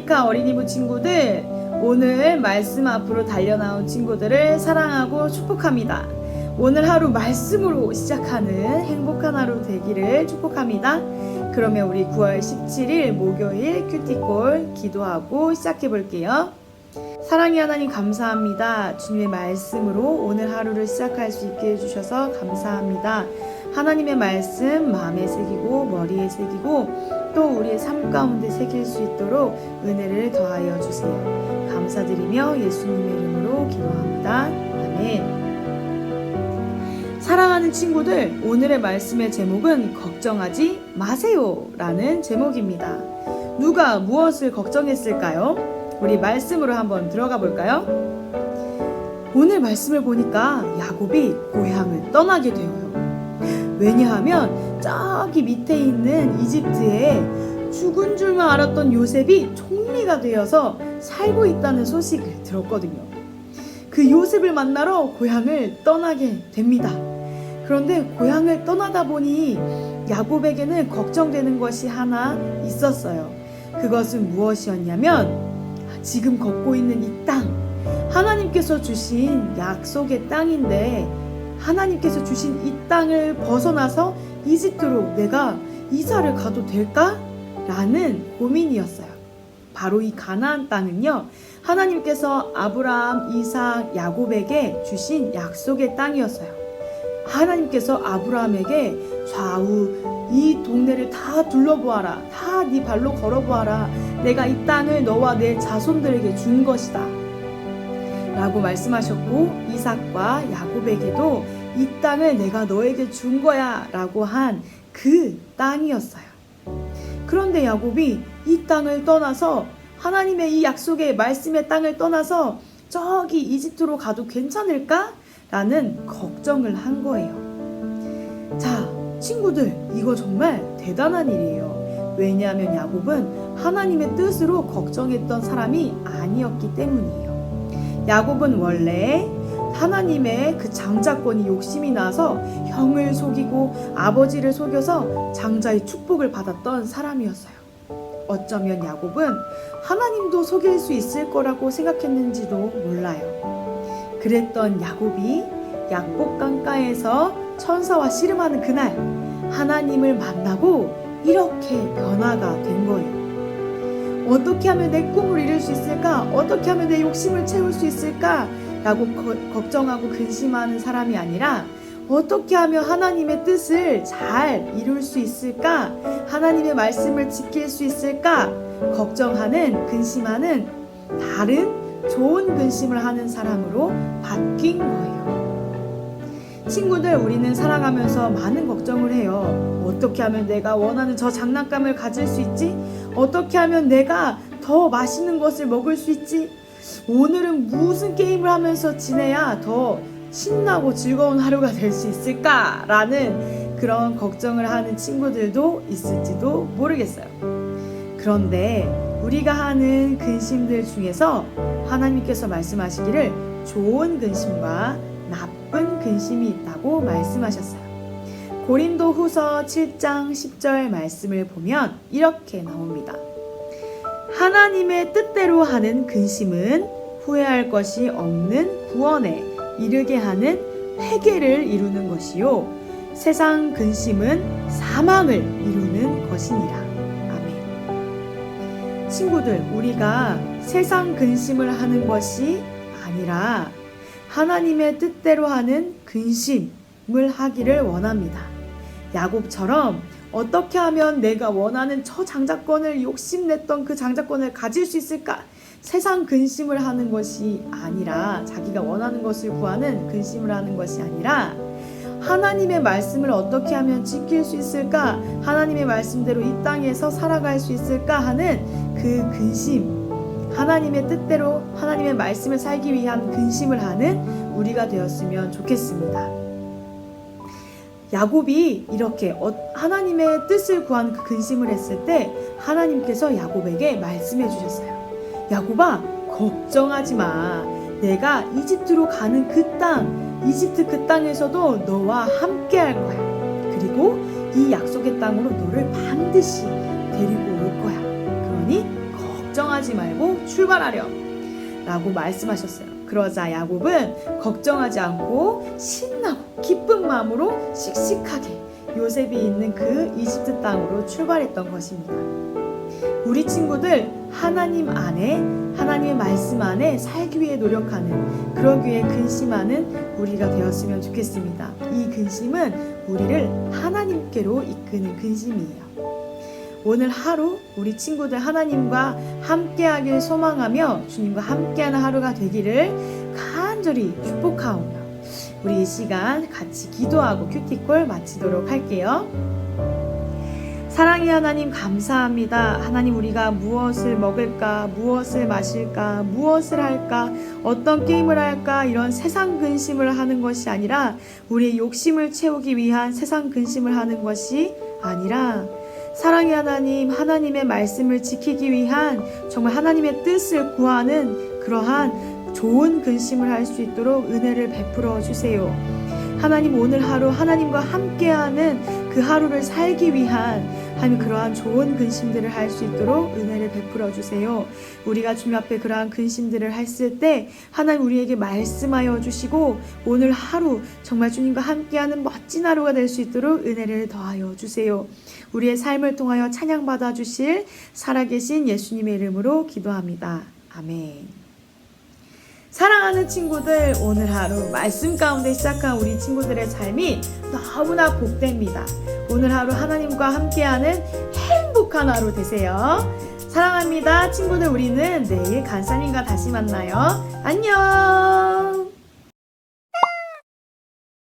아프리카 어린이부 친구들, 오늘 말씀 앞으로 달려나온 친구들을 사랑하고 축복합니다. 오늘 하루 말씀으로 시작하는 행복한 하루 되기를 축복합니다. 그러면 우리 9월 17일 목요일 큐티콜 기도하고 시작해 볼게요. 사랑의 하나님 감사합니다. 주님의 말씀으로 오늘 하루를 시작할 수 있게 해주셔서 감사합니다. 하나님의 말씀 마음에 새기고 머리에 새기고 또 우리의 삶 가운데 새길 수 있도록 은혜를 더하여 주세요. 감사드리며 예수님의 이름으로 기도합니다. 아멘. 사랑하는 친구들, 오늘의 말씀의 제목은 걱정하지 마세요 라는 제목입니다. 누가 무엇을 걱정했을까요? 우리 말씀으로 한번 들어가 볼까요? 오늘 말씀을 보니까 야곱이 고향을 떠나게 되어요. 왜냐하면 저기 밑에 있는 이집트에 죽은 줄만 알았던 요셉이 총리가 되어서 살고 있다는 소식을 들었거든요. 그 요셉을 만나러 고향을 떠나게 됩니다. 그런데 고향을 떠나다 보니 야곱에게는 걱정되는 것이 하나 있었어요. 그것은 무엇이었냐면 지금 걷고 있는 이 땅, 하나님께서 주신 약속의 땅인데 하나님께서 주신 이 땅을 벗어나서 이집트로 내가 이사를 가도 될까? 라는 고민이었어요. 바로 이 가나안 땅은요, 하나님께서 아브라함, 이삭, 야곱에게 주신 약속의 땅이었어요. 하나님께서 아브라함에게 좌우 이 동네를 다 둘러보아라, 다 네 발로 걸어보아라, 내가 이 땅을 너와 내 자손들에게 준 것이다 라고 말씀하셨고, 이삭과 야곱에게도 이 땅을 내가 너에게 준 거야 라고 한 그 땅이었어요. 그런데 야곱이 이 땅을 떠나서 하나님의 이 약속의 말씀의 땅을 떠나서 저기 이집트로 가도 괜찮을까? 라는 걱정을 한 거예요. 자, 친구들, 이거 정말 대단한 일이에요. 왜냐하면 야곱은 하나님의 뜻으로 걱정했던 사람이 아니었기 때문이에요. 야곱은 원래 하나님의 그 장자권이 욕심이 나서 형을 속이고 아버지를 속여서 장자의 축복을 받았던 사람이었어요. 어쩌면 야곱은 하나님도 속일 수 있을 거라고 생각했는지도 몰라요. 그랬던 야곱이 약복 강가에서 천사와 씨름하는 그날 하나님을 만나고 이렇게 변화가 된 거예요. 어떻게 하면 내 꿈을 이룰 수 있을까? 어떻게 하면 내 욕심을 채울 수 있을까? 라고 걱정하고 근심하는 사람이 아니라 어떻게 하면 하나님의 뜻을 잘 이룰 수 있을까? 하나님의 말씀을 지킬 수 있을까? 걱정하는, 근심하는 다른 좋은 근심을 하는 사람으로 바뀐 거예요. 친구들, 우리는 살아가면서 많은 걱정을 해요. 어떻게 하면 내가 원하는 저 장난감을 가질 수 있지? 어떻게 하면 내가 더 맛있는 것을 먹을 수 있지? 오늘은 무슨 게임을 하면서 지내야 더 신나고 즐거운 하루가 될 수 있을까? 라는 그런 걱정을 하는 친구들도 있을지도 모르겠어요. 그런데 우리가 하는 근심들 중에서 하나님께서 말씀하시기를 좋은 근심과 나쁜 근심이 있다고 말씀하셨어요. 고린도 후서 7장 10절 말씀을 보면 이렇게 나옵니다. 하나님의 뜻대로 하는 근심은 후회할 것이 없는 구원에 이르게 하는 회개를 이루는 것이요, 세상 근심은 사망을 이루는 것이니라. 아멘. 친구들, 우리가 세상 근심을 하는 것이 아니라 하나님의 뜻대로 하는 근심을 하기를 원합니다. 야곱처럼 어떻게 하면 내가 원하는 저 장자권을 욕심냈던 그 장자권을 가질 수 있을까? 세상 근심을 하는 것이 아니라, 자기가 원하는 것을 구하는 근심을 하는 것이 아니라 하나님의 말씀을 어떻게 하면 지킬 수 있을까? 하나님의 말씀대로 이 땅에서 살아갈 수 있을까? 하는 그 근심, 하나님의 뜻대로 하나님의 말씀을 살기 위한 근심을 하는 우리가 되었으면 좋겠습니다. 야곱이 이렇게 하나님의 뜻을 구한 그 근심을 했을 때 하나님께서 야곱에게 말씀해 주셨어요. 야곱아, 걱정하지 마. 내가 이집트로 가는 그 땅, 이집트 그 땅에서도 너와 함께 할 거야. 그리고 이 약속의 땅으로 너를 반드시 데리고 올 거야. 그러니 걱정하지 말고 출발하렴 라고 말씀하셨어요. 그러자 야곱은 걱정하지 않고 신나고 기쁜 마음으로 씩씩하게 요셉이 있는 그 이집트 땅으로 출발했던 것입니다. 우리 친구들 하나님 안에, 하나님의 말씀 안에 살기 위해 노력하는, 그러기 위해 근심하는 우리가 되었으면 좋겠습니다. 이 근심은 우리를 하나님께로 이끄는 근심이에요. 오늘 하루 우리 친구들 하나님과 함께하길 소망하며 주님과 함께하는 하루가 되기를 간절히 축복하오며 우리 이 시간 같이 기도하고 큐티콜 마치도록 할게요. 사랑의 하나님 감사합니다. 하나님 우리가 무엇을 먹을까, 무엇을 마실까, 무엇을 할까, 어떤 게임을 할까 이런 세상 근심을 하는 것이 아니라 우리의 욕심을 채우기 위한 세상 근심을 하는 것이 아니라 사랑의 하나님, 하나님의 말씀을 지키기 위한 정말 하나님의 뜻을 구하는 그러한 좋은 근심을 할 수 있도록 은혜를 베풀어 주세요. 하나님 오늘 하루 하나님과 함께하는 그 하루를 살기 위한 하나님 그러한 좋은 근심들을 할 수 있도록 은혜를 베풀어 주세요. 우리가 주님 앞에 그러한 근심들을 했을 때 하나님 우리에게 말씀하여 주시고 오늘 하루 정말 주님과 함께하는 멋진 하루가 될 수 있도록 은혜를 더하여 주세요. 우리의 삶을 통하여 찬양받아 주실 살아계신 예수님의 이름으로 기도합니다. 아멘. 사랑하는 친구들, 오늘 하루 말씀 가운데 시작한 우리 친구들의 삶이 너무나 복됩니다. 오늘 하루 하나님과 함께하는 행복한 하루 되세요. 사랑합니다. 친구들, 우리는 내일 간사님과 다시 만나요. 안녕.